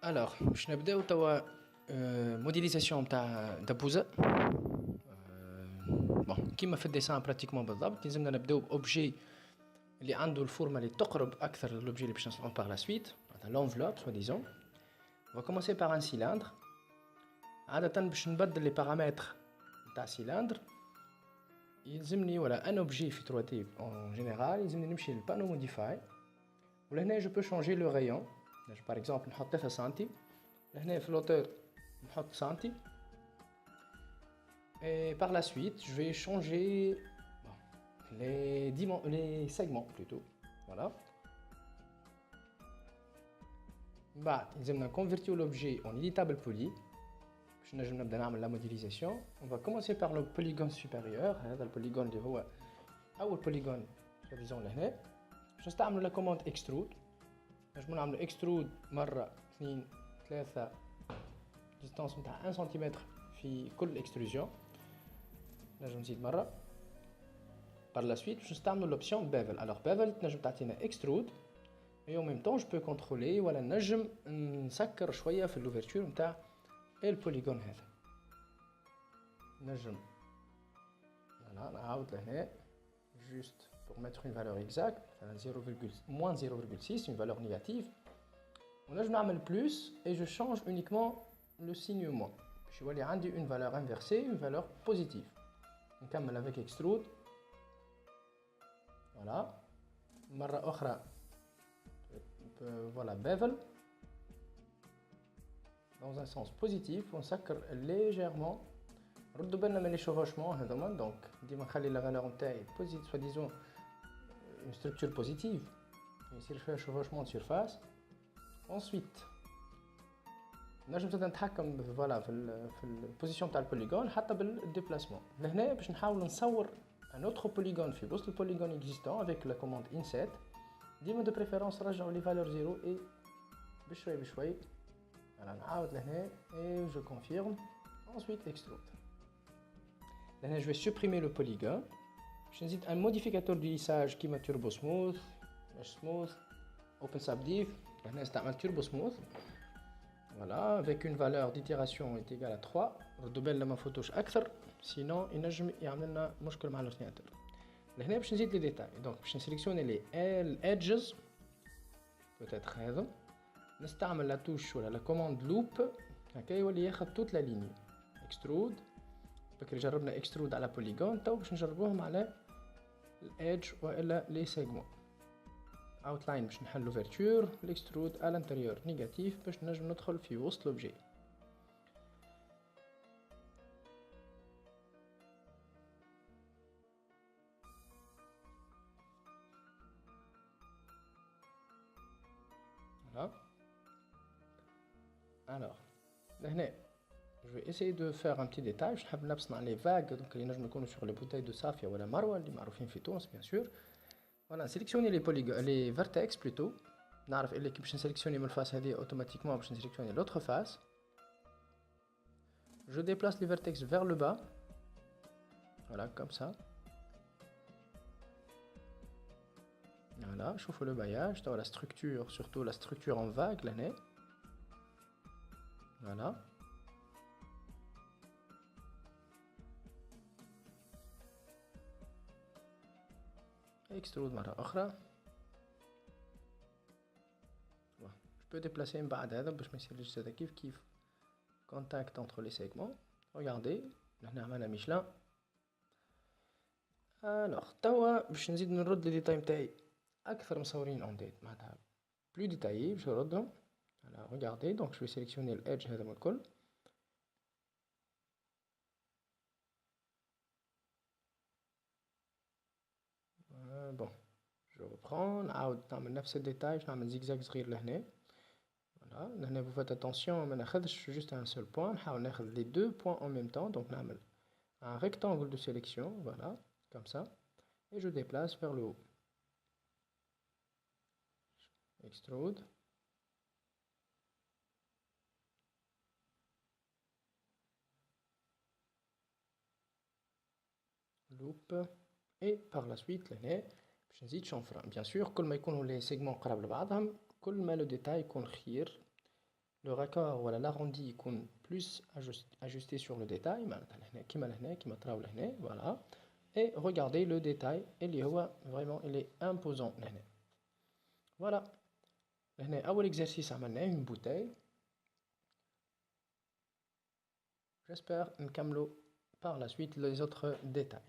Alors, باش نبداو توا موديليزاسيون تاع دبوزة. بون كيما في الديسان براتيكمون بالضبط لازمنا نبداو بأوبجي اللي عنده الفورمة اللي تقرب أكثر للأوبجي اللي باش نصنعو باغ لا سويت، معناتها l'enveloppe soi disant. On va commencer par un cylindre. عادة باش نبدل لي بارامتر تاع سيلندر يلزمني ولا ان اوبجي في 3 دي en général يلزمني نمشي للبانو موديفاي ولهنا جو بو شونجي لو رايون. باغ اكزومبل نحط 3 سنتي لهنا في لوتور نحط سنتي et par la suite je vais changer les segments plutôt. Voilà. بعد لازمنا نكونفيرتيو l'objet en éditable poly. باش نجم نبدا نعمل لا موديليزاسيون. On va commencer par le polygone supérieur. هذا البوليغون اللي هو اول بوليغون سوا لهنا. باش نستعملوا لا كوموند اكسترود. نجمو نعملو اكسترود مره 2 3 ديستانس نتاع 1 سنتيمتر في كل اكستروزيون. نجم نزيد مره. Par la suite باش نستعملو لوبسيون bevel. Alors bevel تنجم تعطينا اكسترود et en même temps je peux contrôler ولا نجم نسكر شويه في l'ouverture نتاع البوليغون هذا. نجم voilà نعاود لهنا juste pour mettre une valeur exacte, moins 0,6, une valeur négative. ونجم نعمل plus et je change uniquement le signe moins. باش يولي عندي une valeur inversée, une valeur positive. نكمل avec extrude. Voilà. مرة أخرى voilà bevel dans un sens positif. On سكر légèrement. ردوا بالنا من les chevauchements هذوما. donc ديما نخلي la valeur نتاعي positive soit disant une structure positive. يصير فيها chevauchement de surface. ensuite نجم زاد نتحكم فوالا في البوزيشن تاع البوليغون حتى بالديبلاسمون. لهنا باش نحاول نصور un autre polygone في وسط البوليغون existant avec la commande inset. ديما de préférence رجعوا les valeurs 0 et بشوي بشوي. voilà نعاود لهنا et je confirme. ensuite extrude. لهنا je vais supprimer le polygone. باش نزيد un modificateur de lissage كيما turbo smooth, mesh smooth, open sub diff. لهنا نستعمل turbo smooth. Voilà, avec une valeur d'itération est égale à 3. ردوا بالنا ما نفوتوش أكثر sinon ينجم يعمل لنا مشكل مع الأورديناتور. لهنا باش نزيد لي ديتاي. دونك باش نسيليكسيوني لي edges peut-être هذا. نستعمل لا توش ولا لا كوماند لوب هكا يولي ياخذ توت لا ليني. اكسترود بكري جربنا اكسترود على بوليغون تو باش نجربوهم على الإيدج والا لي سيغمون. outline باش نحل l'ouverture, l'extrude à l'intérieur négatif باش نجم ندخل في وسط l'objet. Voilà. Alors, لهنا je vais essayer de faire un petit détail. باش نحب نصنع les vagues donc اللي نجم يكونوا sur les bouteilles de صافية ولا مروة اللي معروفين في تونس bien sûr. Voilà, sélectionner les vertex plutôt. نعرف اللي كي باش نسيليكسيوني من الفاس هذه automatiquement باش نسيليكسيوني l'autre face. Je déplace les vertex vers le bas. Voilà, comme ça. Voilà, chauffe le bailliage, la structure, surtout la structure en vague l'année. Voilà. extrude مرة أخرى. je peux déplacer من بعد هذا باش ما يصيرش هذا كيف contact entre les segments. regardez هنا عملنا ميشلان. alors توا باش نزيد نرد لي ديتاي نتاعي أكثر مصورين en date معناتها plus détaillé باش نردهم. alors regardez donc je vais sélectionner l'edge هذا من الكل. bon je reprends نعاود نعمل نفس الديتاي باش نعمل زيكزاك صغير لهنا. voilà لهنا vous faites attention ما ناخذش juste un seul point نحاول ناخذ les deux points en même temps. donc نعمل un rectangle de sélection voilà comme ça et je déplace vers le haut. extrude. loop et par la suite لهنا باش نزيد شنفرة. bien sûr كل ما يكونوا les segments قراب لبعضهم كل ما le détail يكون خير. le raccord ou l'arrondi est plus ajusté sur le détail, voilà, et regardez le détail, vraiment il est imposant. Voilà, l'exercice une bouteille. J'espère nous par la suite les autres détails.